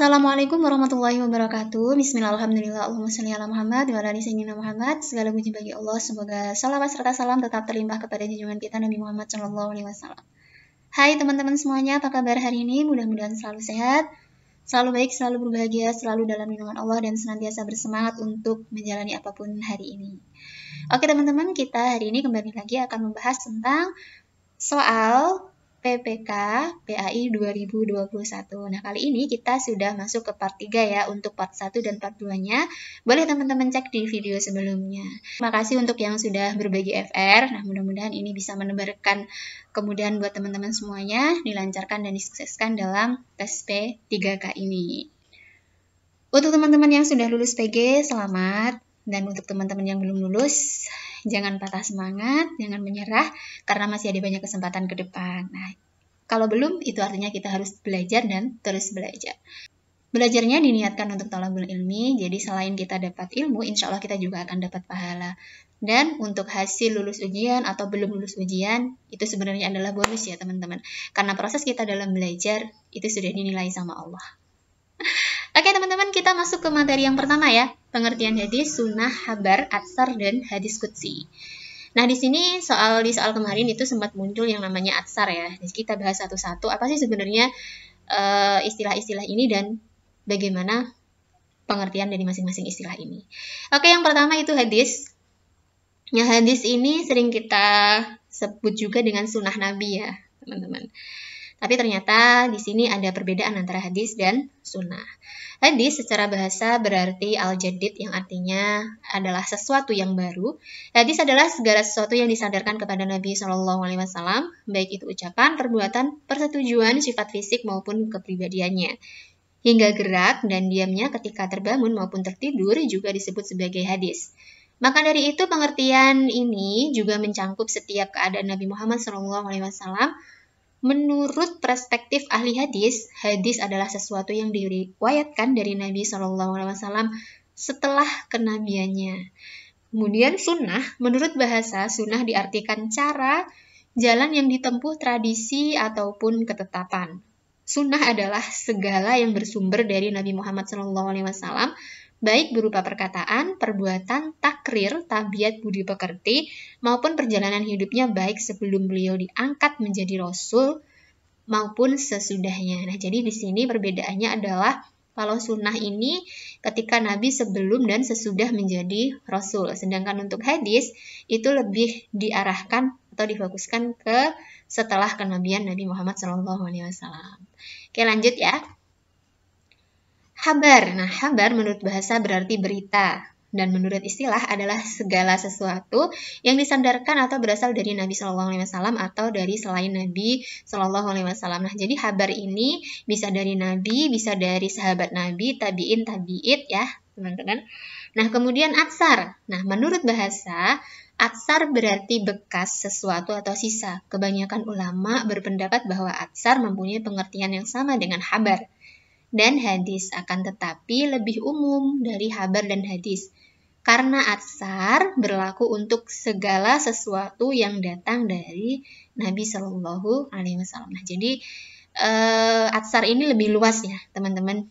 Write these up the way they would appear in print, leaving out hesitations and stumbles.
Assalamualaikum warahmatullahi wabarakatuh. Bismillahirrahmanirrahim. Allahumma sholli ala Muhammad wa ala ali sayyidina Muhammad. Segala puji bagi Allah, semoga salawat serta salam tetap terlimpah kepada junjungan kita Nabi Muhammad sallallahu alaihi wasallam. Hai teman-teman semuanya, apa kabar hari ini? Mudah-mudahan selalu sehat, selalu baik, selalu berbahagia, selalu dalam lindungan Allah dan senantiasa bersemangat untuk menjalani apapun hari ini. Oke teman-teman, kita hari ini kembali lagi akan membahas tentang soal PPK PAI 2021. Nah, kali ini kita sudah masuk ke part 3 ya, untuk part 1 dan part 2-nya. Boleh teman-teman cek di video sebelumnya. Terima kasih untuk yang sudah berbagi FR. Nah, mudah-mudahan ini bisa menebarkan kemudahan buat teman-teman semuanya, dilancarkan dan disukseskan dalam tes P3K ini. Untuk teman-teman yang sudah lulus PG, selamat. Dan untuk teman-teman yang belum lulus, jangan patah semangat, jangan menyerah, karena masih ada banyak kesempatan ke depan. Nah, kalau belum, itu artinya kita harus belajar dan terus belajar. Belajarnya diniatkan untuk thalabul ilmi, jadi selain kita dapat ilmu, insya Allah kita juga akan dapat pahala. Dan untuk hasil lulus ujian atau belum lulus ujian, itu sebenarnya adalah bonus ya teman-teman. Karena proses kita dalam belajar, itu sudah dinilai sama Allah. Oke teman-teman, kita masuk ke materi yang pertama ya, pengertian hadis, sunnah, habar, atsar, dan hadis qudsi. Nah di sini di soal kemarin itu sempat muncul yang namanya atsar ya. Jadi kita bahas satu-satu apa sih sebenarnya istilah-istilah ini dan bagaimana pengertian dari masing-masing istilah ini. Oke, yang pertama itu hadis. Ya, hadis ini sering kita sebut juga dengan sunnah Nabi ya teman-teman. Tapi ternyata di sini ada perbedaan antara hadis dan sunnah. Hadis secara bahasa berarti al-jadid yang artinya adalah sesuatu yang baru. Hadis adalah segala sesuatu yang disandarkan kepada Nabi Shallallahu Alaihi Wasallam, baik itu ucapan, perbuatan, persetujuan, sifat fisik maupun kepribadiannya. Hingga gerak dan diamnya ketika terbangun maupun tertidur juga disebut sebagai hadis. Maka dari itu pengertian ini juga mencangkup setiap keadaan Nabi Muhammad SAW. Menurut perspektif ahli hadis, hadis adalah sesuatu yang diriwayatkan dari Nabi SAW setelah kenabiannya. Kemudian sunnah, menurut bahasa, sunnah diartikan cara, jalan yang ditempuh tradisi ataupun ketetapan. Sunnah adalah segala yang bersumber dari Nabi Muhammad SAW, baik berupa perkataan, perbuatan, takrir, tabiat budi pekerti, maupun perjalanan hidupnya baik sebelum beliau diangkat menjadi rasul maupun sesudahnya. Nah, jadi di sini perbedaannya adalah kalau sunnah ini ketika Nabi sebelum dan sesudah menjadi rasul, sedangkan untuk hadis itu lebih diarahkan atau difokuskan ke setelah kenabian Nabi Muhammad SAW. Oke, lanjut ya. Habar. Nah, habar menurut bahasa berarti berita. Dan menurut istilah adalah segala sesuatu yang disandarkan atau berasal dari Nabi SAW atau dari selain Nabi SAW. Nah, jadi habar ini bisa dari Nabi, bisa dari sahabat Nabi, tabi'in, tabi'id ya, teman-teman. Nah, kemudian atsar. Nah, menurut bahasa, atsar berarti bekas sesuatu atau sisa. Kebanyakan ulama berpendapat bahwa atsar mempunyai pengertian yang sama dengan habar dan hadis, akan tetapi lebih umum dari habar dan hadis. Karena atsar berlaku untuk segala sesuatu yang datang dari Nabi Shallallahu Alaihi Wasallam. Nah, jadi atsar ini lebih luas ya teman-teman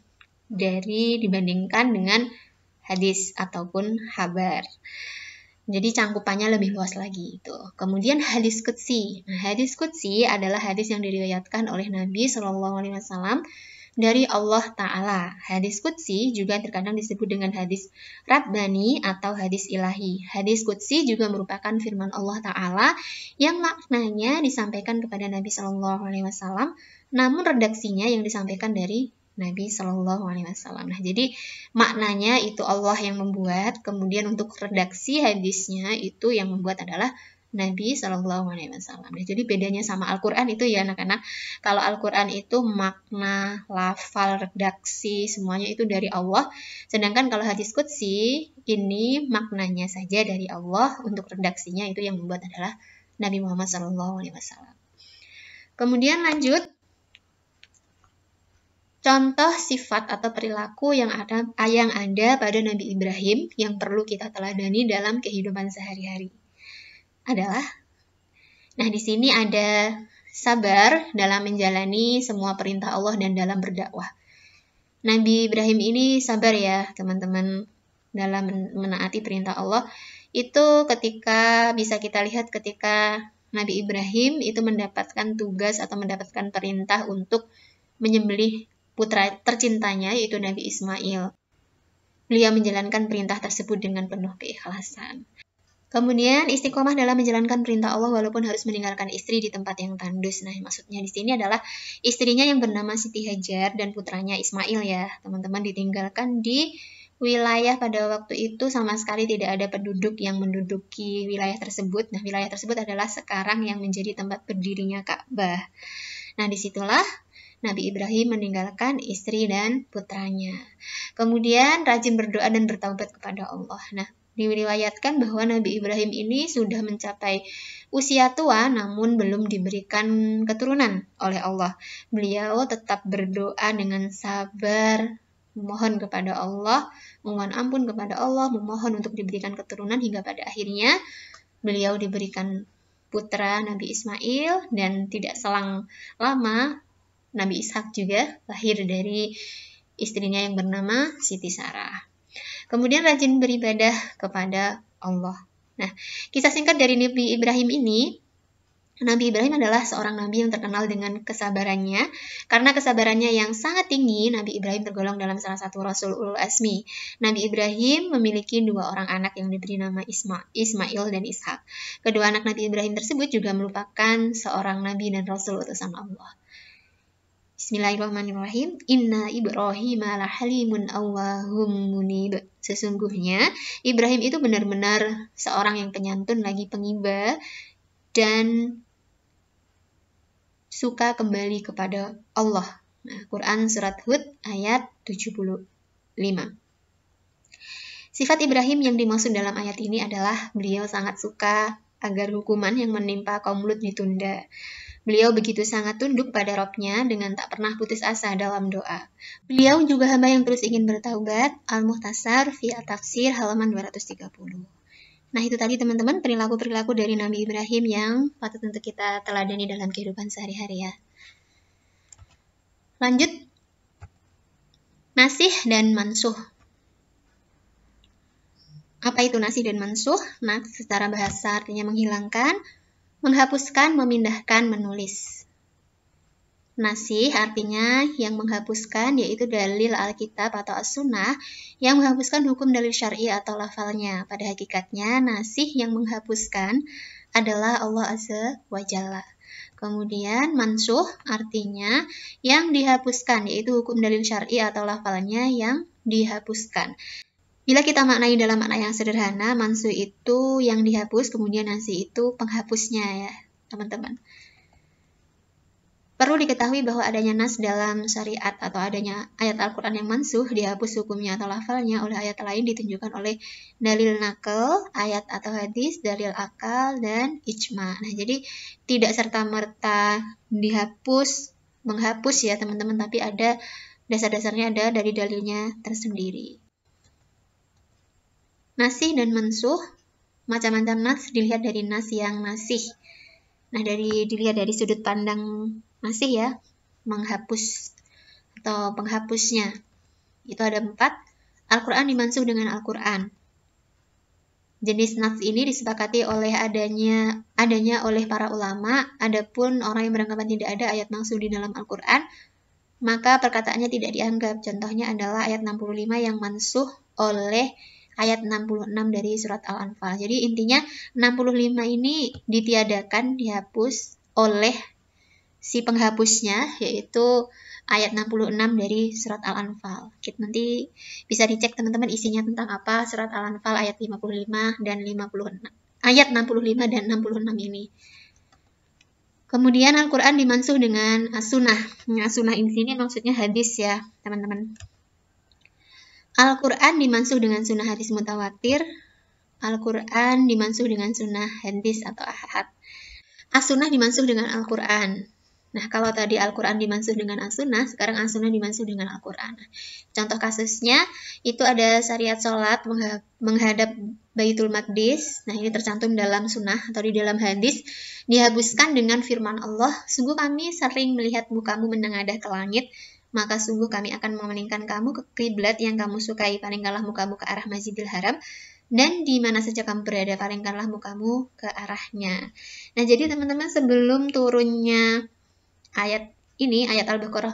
dibandingkan dengan hadis ataupun habar. Jadi cangkupannya lebih luas lagi itu. Kemudian hadis qudsi. Nah, hadis qudsi adalah hadis yang diriwayatkan oleh Nabi Shallallahu Alaihi Wasallam dari Allah Ta'ala. Hadis qudsi juga terkadang disebut dengan hadis Rabbani atau hadis ilahi. Hadis qudsi juga merupakan firman Allah Ta'ala yang maknanya disampaikan kepada Nabi SAW, namun redaksinya yang disampaikan dari Nabi SAW. Nah, jadi maknanya itu Allah yang membuat, kemudian untuk redaksi hadisnya itu yang membuat adalah Nabi SAW. Jadi bedanya sama Al-Quran itu ya anak-anak. Kalau Al-Quran itu makna, lafal, redaksi, semuanya itu dari Allah. Sedangkan kalau hadis qudsi ini maknanya saja dari Allah, untuk redaksinya itu yang membuat adalah Nabi Muhammad SAW. Kemudian lanjut. Contoh sifat atau perilaku yang ada pada Nabi Ibrahim yang perlu kita teladani dalam kehidupan sehari-hari adalah, nah di sini ada sabar dalam menjalani semua perintah Allah dan dalam berdakwah. Nabi Ibrahim ini sabar ya teman-teman dalam menaati perintah Allah. Itu ketika bisa kita lihat ketika Nabi Ibrahim itu mendapatkan tugas atau mendapatkan perintah untuk menyembelih putra tercintanya yaitu Nabi Ismail. Beliau menjalankan perintah tersebut dengan penuh keikhlasan. Kemudian istiqomah dalam menjalankan perintah Allah walaupun harus meninggalkan istri di tempat yang tandus. Nah, maksudnya di sini adalah istrinya yang bernama Siti Hajar dan putranya Ismail ya. Teman-teman ditinggalkan di wilayah pada waktu itu sama sekali tidak ada penduduk yang menduduki wilayah tersebut. Nah, wilayah tersebut adalah sekarang yang menjadi tempat berdirinya Ka'bah. Nah, disitulah Nabi Ibrahim meninggalkan istri dan putranya. Kemudian rajin berdoa dan bertaubat kepada Allah. Nah, diriwayatkan bahwa Nabi Ibrahim ini sudah mencapai usia tua namun belum diberikan keturunan oleh Allah. Beliau tetap berdoa dengan sabar, memohon kepada Allah, memohon ampun kepada Allah, memohon untuk diberikan keturunan hingga pada akhirnya beliau diberikan putra Nabi Ismail dan tidak selang lama Nabi Ishak juga lahir dari istrinya yang bernama Siti Sarah. Kemudian rajin beribadah kepada Allah. Nah, kisah singkat dari Nabi Ibrahim ini, Nabi Ibrahim adalah seorang nabi yang terkenal dengan kesabarannya. Karena kesabarannya yang sangat tinggi, Nabi Ibrahim tergolong dalam salah satu Rasul Ulul Azmi. Nabi Ibrahim memiliki 2 orang anak yang diberi nama Ismail dan Ishak. Kedua anak Nabi Ibrahim tersebut juga merupakan seorang nabi dan Rasul utusan Allah. Bismillahirrahmanirrahim. Inna Ibrahim ala halimun awwahum munib. Sesungguhnya Ibrahim itu benar-benar seorang yang penyantun lagi pengiba dan suka kembali kepada Allah. Nah, Quran surat Hud ayat 75. Sifat Ibrahim yang dimaksud dalam ayat ini adalah beliau sangat suka agar hukuman yang menimpa kaum Lut ditunda. Beliau begitu sangat tunduk pada Rabb-Nya dengan tak pernah putus asa dalam doa. Beliau juga hamba yang terus ingin bertaubat. Al-Muhtasar fi At-Tafsir halaman 230. Nah, itu tadi teman-teman perilaku-perilaku dari Nabi Ibrahim yang patut untuk kita teladani dalam kehidupan sehari-hari ya. Lanjut. Nasih dan mansuh. Apa itu nasih dan mansuh? Nah, secara bahasa artinya menghilangkan, menghapuskan, memindahkan, menulis. Nasih artinya yang menghapuskan, yaitu dalil Alkitab atau As-Sunnah yang menghapuskan hukum dalil syar'i atau lafalnya. Pada hakikatnya, nasih yang menghapuskan adalah Allah Azza wa Jalla. Kemudian mansuh artinya yang dihapuskan, yaitu hukum dalil syar'i atau lafalnya yang dihapuskan. Bila kita maknai dalam makna yang sederhana, mansuh itu yang dihapus, kemudian nasih itu penghapusnya ya, teman-teman. Perlu diketahui bahwa adanya nas dalam syariat atau adanya ayat Al-Quran yang mansuh, dihapus hukumnya atau lafalnya oleh ayat lain ditunjukkan oleh dalil nakal, ayat atau hadis, dalil akal, dan ijma. Nah, jadi tidak serta-merta dihapus, menghapus ya teman-teman, tapi ada dasar-dasarnya, ada dari dalilnya tersendiri. Nasih dan mansuh, macam-macam nas dilihat dari nas yang nasih. Nah, dilihat dari sudut pandang nasih ya, menghapus atau penghapusnya. Itu ada 4. Al-Quran dimansuh dengan Al-Quran. Jenis nas ini disepakati oleh adanya oleh para ulama. Adapun orang yang beranggapan tidak ada ayat mansuh di dalam Al-Quran, maka perkataannya tidak dianggap. Contohnya adalah ayat 65 yang mansuh oleh ayat 66 dari surat Al-Anfal. Jadi intinya 65 ini ditiadakan, dihapus oleh si penghapusnya, yaitu ayat 66 dari surat Al-Anfal. Nanti bisa dicek teman-teman isinya tentang apa surat Al-Anfal ayat 55 dan 56. Ayat 65 dan 66 ini. Kemudian Al-Quran dimansuh dengan As-Sunnah. As-Sunnah ini sini maksudnya hadis ya, teman-teman. Al-Quran dimansuh dengan sunnah hadis mutawatir. Al-Quran dimansuh dengan sunnah hadis atau ahad. As-Sunnah dimansuh dengan Al-Quran. Nah, kalau tadi Al-Quran dimansuh dengan As-Sunnah, sekarang As-Sunnah dimansuh dengan Al-Quran. Contoh kasusnya, itu ada syariat sholat menghadap Baitul Maqdis. Nah, ini tercantum dalam sunnah atau di dalam hadis. Dihapuskan dengan firman Allah, sungguh kami sering melihat mukamu menengadah ke langit, maka sungguh kami akan memalingkan kamu ke kiblat yang kamu sukai. Palingkanlah mukamu ke arah Masjidil Haram, dan di mana saja kamu berada, palingkanlah mukamu ke arahnya. Nah, jadi teman-teman, sebelum turunnya ayat ini, ayat Al-Baqarah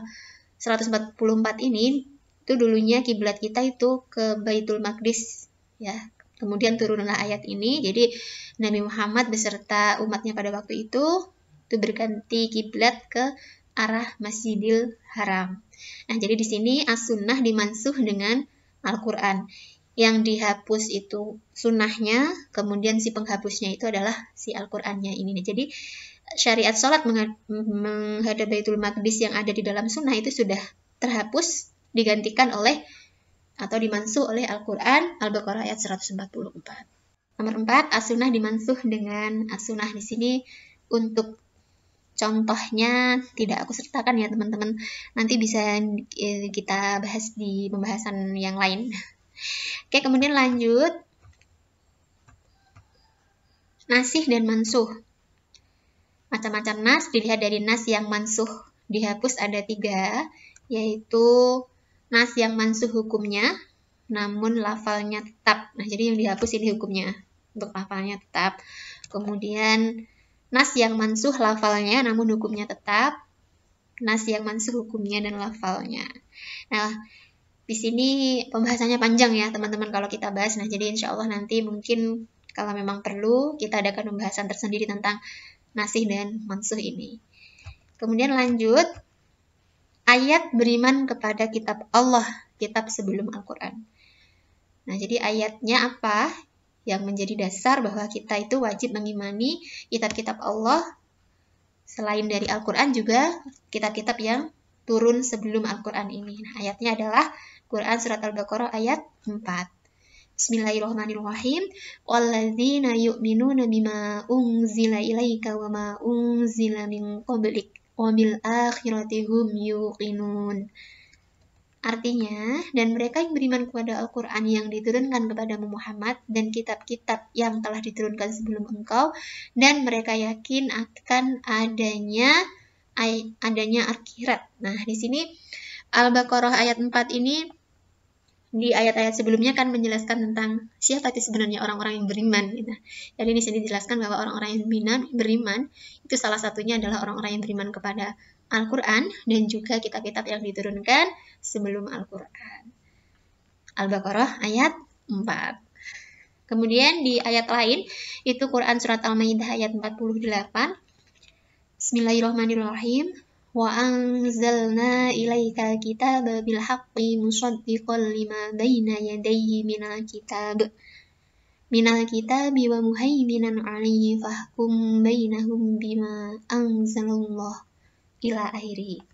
144 ini, itu dulunya kiblat kita itu ke Baitul Maqdis, ya. Kemudian turunlah ayat ini, jadi Nabi Muhammad beserta umatnya pada waktu itu berganti kiblat ke arah Masjidil Haram. Nah, jadi di sini as-sunnah dimansuh dengan Al-Quran. Yang dihapus itu sunnahnya, kemudian si penghapusnya itu adalah si Al-Qurannya ini. Jadi syariat sholat menghadap Baitul Maqdis yang ada di dalam sunnah itu sudah terhapus, digantikan oleh atau dimansuh oleh Al-Quran, Al-Baqarah ayat 144. Nomor 4, as-sunnah dimansuh dengan as-sunnah. Di sini untuk contohnya tidak aku sertakan ya teman-teman, nanti bisa kita bahas di pembahasan yang lain. Oke, kemudian lanjut, nasih dan mansuh. Macam-macam nas, dilihat dari nas yang mansuh dihapus ada 3, yaitu nas yang mansuh hukumnya namun lafalnya tetap. Nah, jadi yang dihapus ini hukumnya, untuk lafalnya tetap. Kemudian nas yang mansuh lafalnya namun hukumnya tetap, nas yang mansuh hukumnya dan lafalnya. Nah, di sini pembahasannya panjang ya teman-teman kalau kita bahas. Nah, jadi insya Allah nanti mungkin kalau memang perlu kita adakan pembahasan tersendiri tentang nasih dan mansuh ini. Kemudian lanjut, ayat beriman kepada kitab Allah, kitab sebelum Al-Quran. Nah, jadi ayatnya apa yang menjadi dasar bahwa kita itu wajib mengimani kitab-kitab Allah selain dari Al-Quran, juga kitab-kitab yang turun sebelum Al-Quran ini. Nah, ayatnya adalah Quran surat Al-Baqarah ayat 4. Bismillahirrahmanirrahim. Walladzina yu'minuna bima unzila ilaika wa ma unzila min qablik wa bil akhirati hum yuqinun. Artinya, dan mereka yang beriman kepada Al-Quran yang diturunkan kepada Muhammad dan kitab-kitab yang telah diturunkan sebelum engkau, dan mereka yakin akan adanya akhirat. Nah, di sini Al-Baqarah ayat 4 ini di ayat-ayat sebelumnya kan menjelaskan tentang siapa itu sebenarnya orang-orang yang beriman. Gitu. Jadi di sini dijelaskan bahwa orang-orang yang beriman itu salah satunya adalah orang-orang yang beriman kepada Al-Quran dan juga kitab-kitab yang diturunkan sebelum Al-Quran. Al-Baqarah ayat 4. Kemudian di ayat lain, itu Quran surat Al-Maidah ayat 48. Bismillahirrahmanirrahim. Wa anzalna ilaika kitaba bil haqqi musaddiqan lima baina yadayhi minal kitabi wa muhaiminan 'alaihi fahkum bainahum bima anzalallah ila akhiri.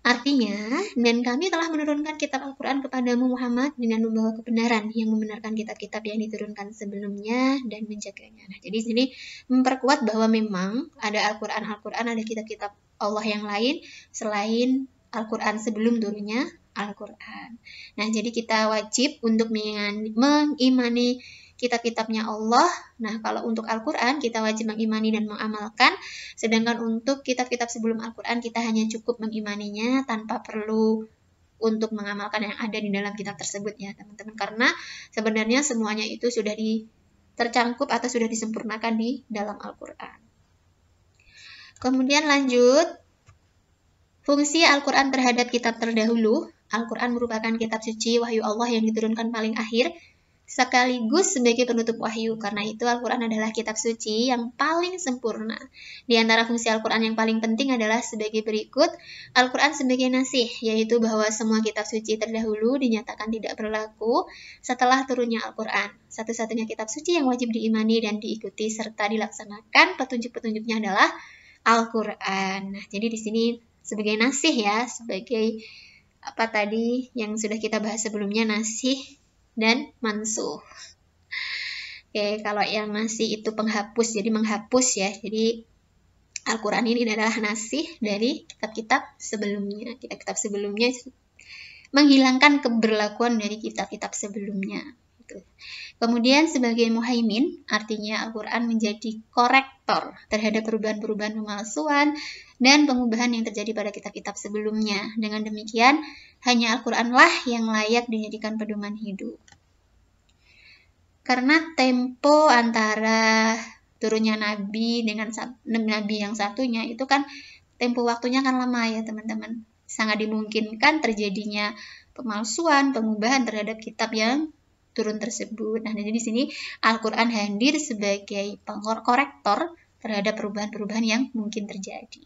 Artinya, dan kami telah menurunkan kitab Al-Quran kepadamu Muhammad dengan membawa kebenaran yang membenarkan kitab-kitab yang diturunkan sebelumnya dan menjaganya. Nah, jadi sini memperkuat bahwa memang ada Al-Quran, ada kitab-kitab Allah yang lain selain Al-Quran sebelum turunnya Al-Quran. Nah, jadi kita wajib untuk mengimani kitab-kitabnya Allah. Nah, kalau untuk Al-Quran kita wajib mengimani dan mengamalkan, sedangkan untuk kitab-kitab sebelum Al-Quran kita hanya cukup mengimaninya tanpa perlu untuk mengamalkan yang ada di dalam kitab tersebut ya teman-teman, karena sebenarnya semuanya itu sudah tercangkup atau sudah disempurnakan di dalam Al-Quran. Kemudian lanjut, fungsi Al-Quran terhadap kitab terdahulu. Al-Quran merupakan kitab suci wahyu Allah yang diturunkan paling akhir sekaligus sebagai penutup wahyu. Karena itu Al-Quran adalah kitab suci yang paling sempurna. Di antara fungsi Al-Quran yang paling penting adalah sebagai berikut. Al-Quran sebagai nasih, yaitu bahwa semua kitab suci terdahulu dinyatakan tidak berlaku setelah turunnya Al-Quran. Satu-satunya kitab suci yang wajib diimani dan diikuti serta dilaksanakan petunjuk-petunjuknya adalah Al-Quran. Nah, jadi di sini sebagai nasih ya, sebagai apa tadi yang sudah kita bahas sebelumnya, nasih dan mansuh. Oke, kalau yang nasih itu penghapus, jadi menghapus ya. Jadi Al-Quran ini adalah nasih dari kitab-kitab sebelumnya. Kitab-kitab sebelumnya menghilangkan keberlakuan dari kitab-kitab sebelumnya. itu. Kemudian sebagai muhaimin, artinya Al-Quran menjadi korektor terhadap perubahan-perubahan pemalsuan dan pengubahan yang terjadi pada kitab-kitab sebelumnya. Dengan demikian, hanya Al-Quranlah yang layak dijadikan pedoman hidup. Karena tempo antara turunnya Nabi dengan Nabi yang satunya itu kan tempo waktunya kan lama ya teman-teman. Sangat dimungkinkan terjadinya pemalsuan, pengubahan terhadap kitab yang turun tersebut. Nah, jadi di sini Al-Quran hadir sebagai korektor terhadap perubahan-perubahan yang mungkin terjadi.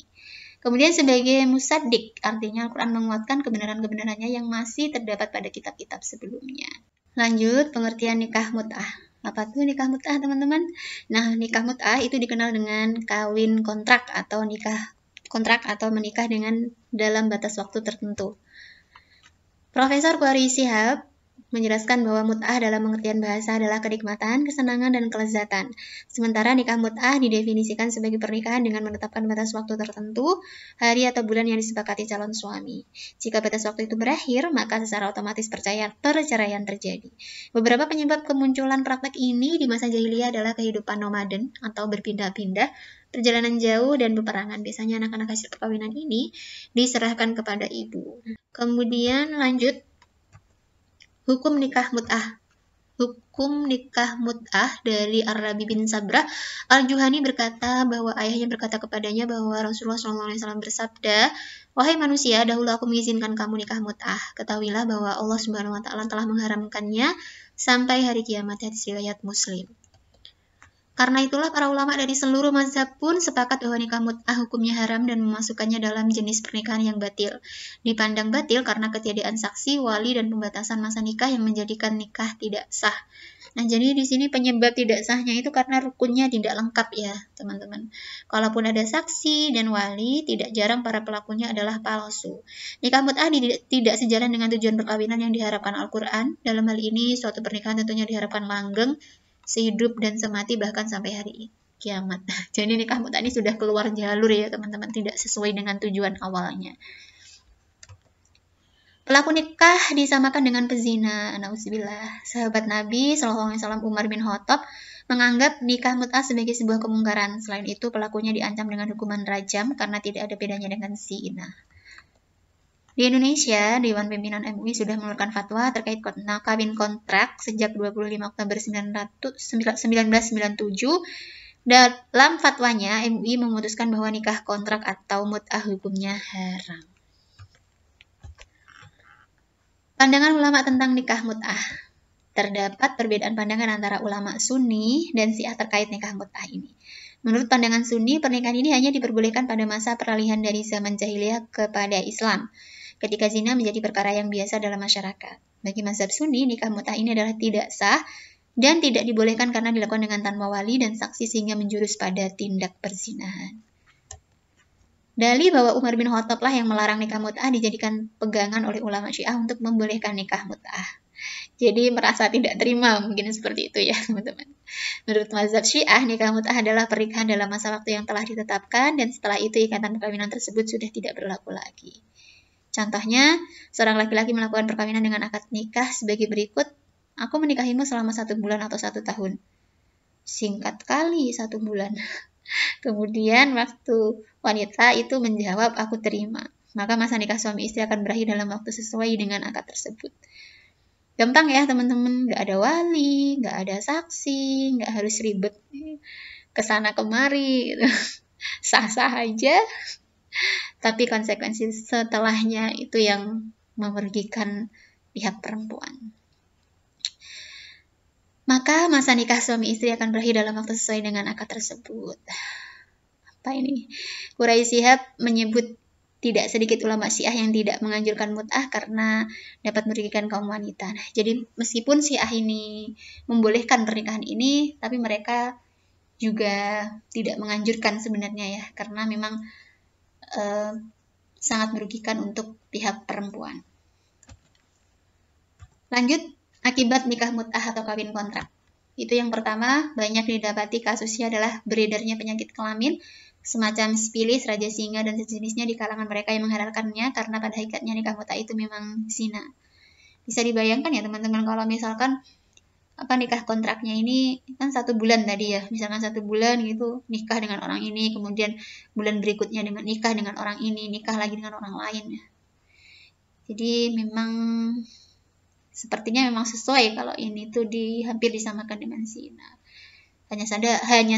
Kemudian sebagai musaddiq, artinya Al-Quran menguatkan kebenaran-kebenarannya yang masih terdapat pada kitab-kitab sebelumnya. Lanjut, pengertian nikah mut'ah. Apa tuh nikah mut'ah, teman-teman? Nah, nikah mut'ah itu dikenal dengan kawin kontrak atau nikah kontrak atau menikah dengan dalam batas waktu tertentu. Profesor Qari Shihab menjelaskan bahwa mut'ah dalam pengertian bahasa adalah kenikmatan, kesenangan, dan kelezatan. Sementara nikah mut'ah didefinisikan sebagai pernikahan dengan menetapkan batas waktu tertentu, hari atau bulan yang disepakati calon suami. Jika batas waktu itu berakhir, maka secara otomatis perceraian terjadi. Beberapa penyebab kemunculan praktek ini di masa jahiliyah adalah kehidupan nomaden atau berpindah-pindah, perjalanan jauh, dan peperangan. Biasanya anak-anak hasil perkawinan ini diserahkan kepada ibu. Kemudian lanjut, hukum nikah mut'ah. Hukum nikah mut'ah dari Ar-Rabi bin Sabrah Al-Juhani berkata bahwa ayahnya berkata kepadanya bahwa Rasulullah SAW bersabda, "Wahai manusia, dahulu aku mengizinkan kamu nikah mut'ah. Ketahuilah bahwa Allah Subhanahu wa Ta'ala telah mengharamkannya sampai hari kiamat." Hadis riwayat Muslim. Karena itulah para ulama dari seluruh mazhab pun sepakat bahwa nikah mut'ah hukumnya haram dan memasukkannya dalam jenis pernikahan yang batil. Dipandang batil karena ketiadaan saksi, wali, dan pembatasan masa nikah yang menjadikan nikah tidak sah. Nah, jadi di sini penyebab tidak sahnya itu karena rukunnya tidak lengkap ya, teman-teman. Kalaupun ada saksi dan wali, tidak jarang para pelakunya adalah palsu. Nikah mut'ah tidak sejalan dengan tujuan perkawinan yang diharapkan Al-Quran. Dalam hal ini, suatu pernikahan tentunya diharapkan langgeng, sehidup dan semati, bahkan sampai hari kiamat. Jadi nikah mut'ah ini sudah keluar jalur ya teman-teman, tidak sesuai dengan tujuan awalnya. Pelaku nikah disamakan dengan pezina. Nauzubillah. Sahabat Nabi SAW Umar bin Khattab menganggap nikah mut'ah sebagai sebuah kemungkaran. Selain itu, pelakunya diancam dengan hukuman rajam karena tidak ada bedanya dengan zina. Di Indonesia, Dewan Pimpinan MUI sudah mengeluarkan fatwa terkait kawin kontrak sejak 25 Oktober 1997. Dalam fatwanya, MUI memutuskan bahwa nikah kontrak atau mut'ah hukumnya haram. Pandangan ulama tentang nikah mut'ah. Terdapat perbedaan pandangan antara ulama Sunni dan Syiah terkait nikah mut'ah ini. Menurut pandangan Sunni, pernikahan ini hanya diperbolehkan pada masa peralihan dari zaman jahiliyah kepada Islam, ketika zina menjadi perkara yang biasa dalam masyarakat. Bagi mazhab Sunni, nikah mut'ah ini adalah tidak sah dan tidak dibolehkan karena dilakukan dengan tanpa wali dan saksi sehingga menjurus pada tindak perzinahan. Dalil bahwa Umar bin Khattab lah yang melarang nikah mut'ah dijadikan pegangan oleh ulama Syiah untuk membolehkan nikah mut'ah. Jadi merasa tidak terima mungkin seperti itu ya teman-teman. Menurut mazhab Syiah, nikah mut'ah adalah pernikahan dalam masa waktu yang telah ditetapkan dan setelah itu ikatan perkawinan tersebut sudah tidak berlaku lagi. Contohnya, seorang laki-laki melakukan perkawinan dengan akad nikah sebagai berikut. Aku menikahimu selama 1 bulan atau 1 tahun. Singkat kali 1 bulan. Kemudian waktu wanita itu menjawab, aku terima. Maka masa nikah suami istri akan berakhir dalam waktu sesuai dengan akad tersebut. Gampang ya teman-teman, gak ada wali, gak ada saksi, gak harus ribet kesana kemari. Sah-sah aja. Tapi konsekuensi setelahnya itu yang merugikan pihak perempuan. Maka masa nikah suami istri akan berakhir dalam waktu sesuai dengan akad tersebut. Apa ini? Qari Shihab menyebut tidak sedikit ulama Syiah yang tidak menganjurkan mut'ah karena dapat merugikan kaum wanita. Nah, jadi meskipun Syiah ini membolehkan pernikahan ini, tapi mereka juga tidak menganjurkan sebenarnya ya, karena memang sangat merugikan untuk pihak perempuan. Lanjut, akibat nikah mut'ah atau kawin kontrak. Itu yang pertama, banyak didapati kasusnya adalah beredarnya penyakit kelamin, semacam sifilis, raja singa, dan sejenisnya di kalangan mereka yang menghalalkannya karena pada hakikatnya nikah mut'ah itu memang zina. Bisa dibayangkan ya teman-teman kalau misalkan nikah kontraknya ini kan 1 bulan tadi ya, misalkan 1 bulan gitu nikah dengan orang ini, kemudian bulan berikutnya dengan nikah dengan orang ini, nikah lagi dengan orang lain ya. Jadi memang sepertinya memang sesuai kalau ini tuh hampir disamakan dengan zina. Hanya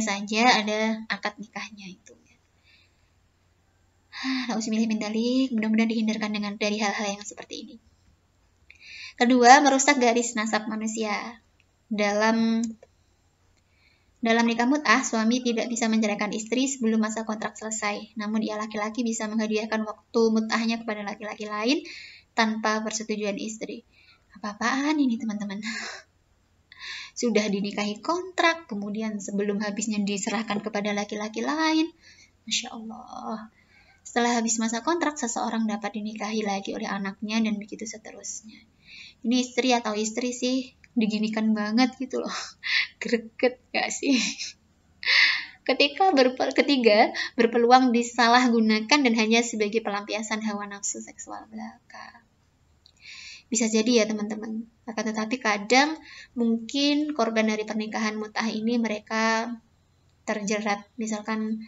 saja ada akad nikahnya itu. Nauzubillah min dzalik, mudah-mudahan dihindarkan dari hal-hal yang seperti ini. Kedua, merusak garis nasab manusia. Dalam nikah mut'ah, suami tidak bisa menceraikan istri sebelum masa kontrak selesai. Namun ia laki-laki bisa menghadiahkan waktu mut'ahnya kepada laki-laki lain tanpa persetujuan istri. Apa-apaan ini teman-teman? Sudah dinikahi kontrak, kemudian sebelum habisnya diserahkan kepada laki-laki lain. Masya Allah. Setelah habis masa kontrak, seseorang dapat dinikahi lagi oleh anaknya dan begitu seterusnya. Ini istri atau istri sih diginikan banget gitu loh. Greget gak sih? Ketiga, berpeluang disalahgunakan dan hanya sebagai pelampiasan hawa nafsu seksual belaka. Bisa jadi ya teman-teman. Akan tetapi kadang mungkin korban dari pernikahan mut'ah ini mereka terjerat misalkan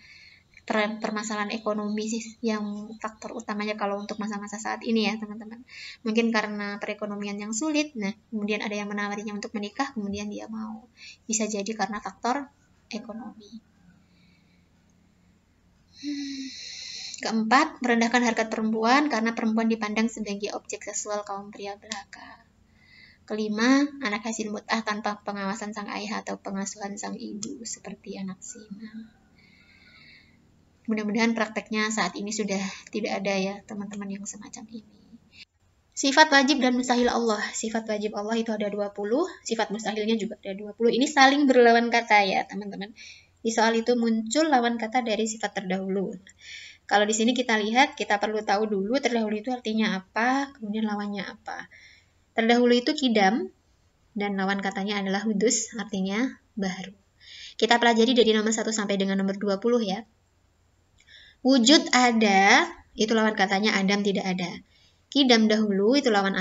permasalahan ekonomi sih yang faktor utamanya kalau untuk masa-masa saat ini ya teman-teman. Mungkin karena perekonomian yang sulit, nah kemudian ada yang menawarinya untuk menikah, kemudian dia mau. Bisa jadi karena faktor ekonomi. Keempat, merendahkan harkat perempuan karena perempuan dipandang sebagai objek seksual kaum pria belaka. Kelima, anak hasil mut'ah tanpa pengawasan sang ayah atau pengasuhan sang ibu seperti anak zina. Mudah-mudahan prakteknya saat ini sudah tidak ada ya teman-teman yang semacam ini. Sifat wajib dan mustahil Allah. Sifat wajib Allah itu ada 20, sifat mustahilnya juga ada 20. Ini saling berlawan kata ya teman-teman. Di soal itu muncul lawan kata dari sifat terdahulu. Kalau di sini kita lihat, kita perlu tahu dulu terdahulu itu artinya apa, kemudian lawannya apa. Terdahulu itu kidam, dan lawan katanya adalah hudus, artinya baru. Kita pelajari dari nomor 1 sampai dengan nomor 20 ya. Wujud ada, itu lawan katanya Adam tidak ada. Kidam dahulu, itu lawan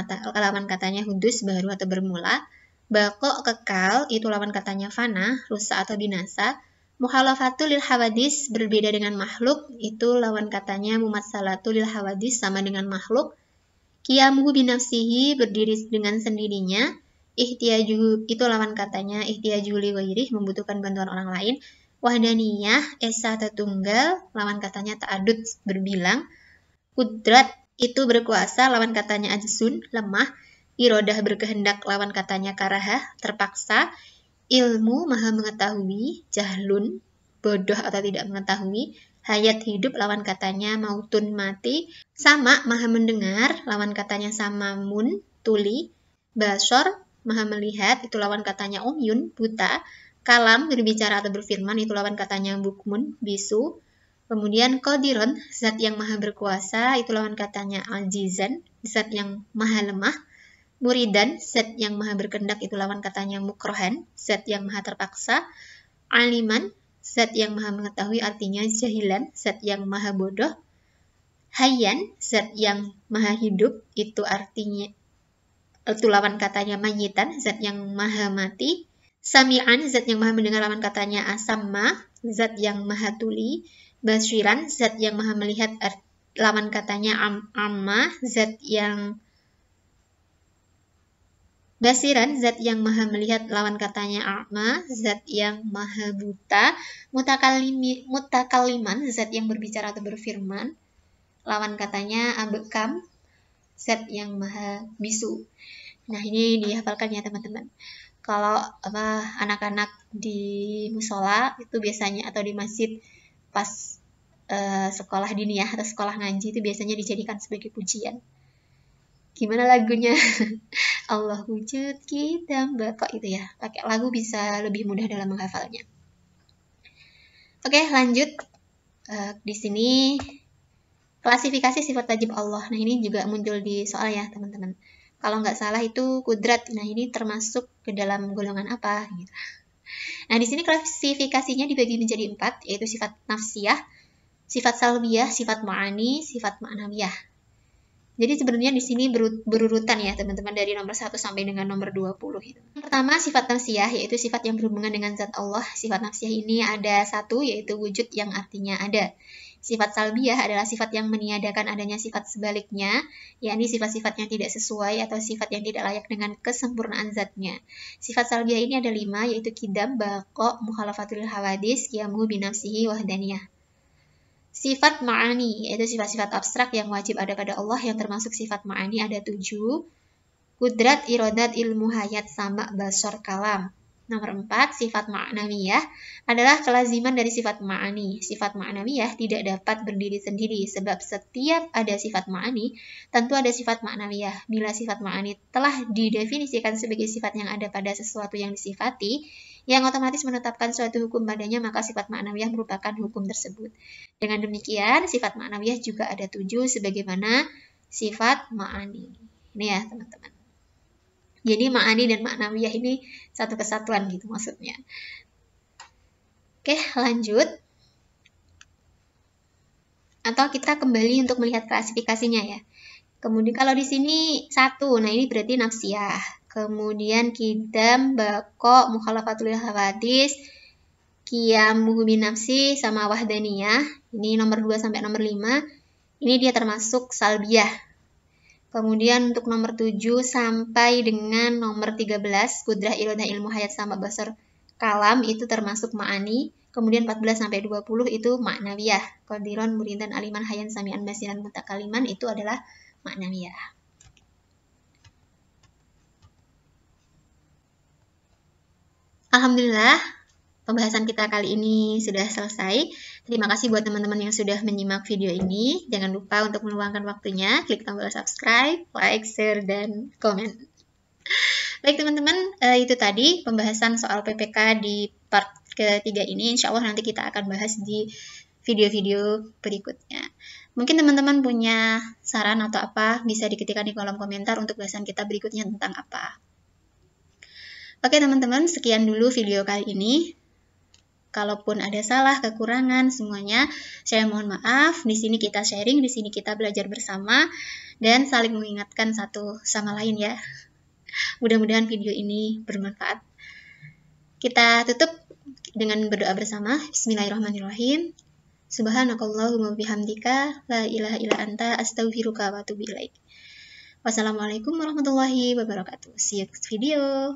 katanya hudus, baru atau bermula. Baqo kekal, itu lawan katanya fana, rusak atau binasa. Mukhalafatul lil hawadis, berbeda dengan makhluk, itu lawan katanya mumatsalatul lil hawadis, sama dengan makhluk. Qiyamuhu binafsihi, berdiri dengan sendirinya. Ihtiyaju, itu lawan katanya ihtiyaju li ghairih, membutuhkan bantuan orang lain. Wahdaniyah, esa atau tunggal, lawan katanya ta'adud, berbilang. Kudrat, itu berkuasa, lawan katanya ajsun, lemah. Irodah, berkehendak, lawan katanya karahah, terpaksa. Ilmu, maha mengetahui, jahlun, bodoh atau tidak mengetahui. Hayat, hidup, lawan katanya mautun, mati. Sama, maha mendengar, lawan katanya samamun, tuli. Basor, maha melihat, itu lawan katanya umyun, buta. Kalam, berbicara atau berfirman, itu lawan katanya bukmun, bisu. Kemudian qadiron, zat yang maha berkuasa, itu lawan katanya ajizan, zat yang maha lemah. Muridan, zat yang maha berkendak, itu lawan katanya mukrohan, zat yang maha terpaksa. Aliman, zat yang maha mengetahui, artinya jahilan, zat yang maha bodoh. Hayyan, zat yang maha hidup, itu artinya, itu lawan katanya mayitan, zat yang maha mati. Sami'an, zat yang maha mendengar, lawan katanya asamma, zat yang maha tuli. Basiran, zat yang maha melihat, lawan katanya amma, zat yang basiran, zat yang maha melihat, lawan katanya a'ma, zat yang maha buta. Mutakaliman, zat yang berbicara atau berfirman, lawan katanya abekam, zat yang maha bisu. Nah, ini dihafalkan ya teman-teman. Kalau anak-anak di musola itu biasanya atau di masjid pas sekolah diniyah atau sekolah ngaji itu biasanya dijadikan sebagai pujian. Gimana lagunya? Allah wujud kita kok itu ya. Pakai lagu bisa lebih mudah dalam menghafalnya. Oke, lanjut. Di sini klasifikasi sifat wajib Allah. Nah, ini juga muncul di soal ya teman-teman. Kalau nggak salah itu kudrat. Nah, ini termasuk ke dalam golongan apa? Gitu. Nah, di sini klasifikasinya dibagi menjadi 4, yaitu sifat nafsiyah, sifat salbiyah, sifat ma'ani, sifat ma'nawiyah. Jadi sebenarnya di sini berurutan ya teman-teman, dari nomor 1 sampai dengan nomor 20 itu. Yang pertama sifat nafsiyah, yaitu sifat yang berhubungan dengan zat Allah. Sifat nafsiyah ini ada satu, yaitu wujud yang artinya ada. Sifat salbiyah adalah sifat yang meniadakan adanya sifat sebaliknya, yakni sifat-sifat yang tidak sesuai atau sifat yang tidak layak dengan kesempurnaan zatnya. Sifat salbiyah ini ada 5, yaitu kidam, baqo, mukhalafatul hawadis, qiyamuhu binafsihi, wahdaniyah. Sifat ma'ani, yaitu sifat-sifat abstrak yang wajib ada pada Allah, yang termasuk sifat ma'ani ada 7. Kudrat, irodat, ilmu, hayat, sama, basor, kalam. Nomor 4, sifat ma'nawiyah adalah kelaziman dari sifat ma'ani. Sifat ma'nawiyah tidak dapat berdiri sendiri, sebab setiap ada sifat ma'ani, tentu ada sifat ma'nawiyah. Bila sifat ma'ani telah didefinisikan sebagai sifat yang ada pada sesuatu yang disifati, yang otomatis menetapkan suatu hukum padanya, maka sifat ma'nawiyah merupakan hukum tersebut. Dengan demikian, sifat ma'nawiyah juga ada 7 sebagaimana sifat ma'ani. Ini ya teman-teman. Jadi ma'ani dan ma'nawiyah ini satu kesatuan gitu maksudnya. Oke, lanjut. Atau kita kembali untuk melihat klasifikasinya ya. Kemudian kalau di sini 1, nah ini berarti nafsiyah. Kemudian kidam, bako, mukhalafatul hawadis, qiyamuhu binafsi, sama wahdaniyah. Ini nomor 2 sampai nomor 5. Ini dia termasuk salbiyah. Kemudian untuk nomor 7 sampai dengan nomor 13, kudrah, irodah, ilmu, hayat, sama, basar, kalam, itu termasuk ma'ani. Kemudian 14 sampai 20 itu ma'nawiyah. Qadiron, muridan, aliman, hayan, sami'an, basiran, mutakaliman, itu adalah ma'nawiyah. Alhamdulillah, pembahasan kita kali ini sudah selesai. Terima kasih buat teman-teman yang sudah menyimak video ini. Jangan lupa untuk meluangkan waktunya, klik tombol subscribe, like, share, dan komen. Baik teman-teman, itu tadi pembahasan soal PPK di part ketiga ini. Insya Allah nanti kita akan bahas di video-video berikutnya. Mungkin teman-teman punya saran atau apa, bisa diketikkan di kolom komentar untuk bahasan kita berikutnya tentang apa. Oke teman-teman, sekian dulu video kali ini. Kalaupun ada salah, kekurangan, semuanya saya mohon maaf. Di sini kita sharing, di sini kita belajar bersama, dan saling mengingatkan satu sama lain ya. Mudah-mudahan video ini bermanfaat. Kita tutup dengan berdoa bersama. Bismillahirrahmanirrahim. Subhanakallahumma bihamdika, la ilaha illa anta, astaghfiruka wa atubu ilaik. Wassalamualaikum warahmatullahi wabarakatuh. See you next video.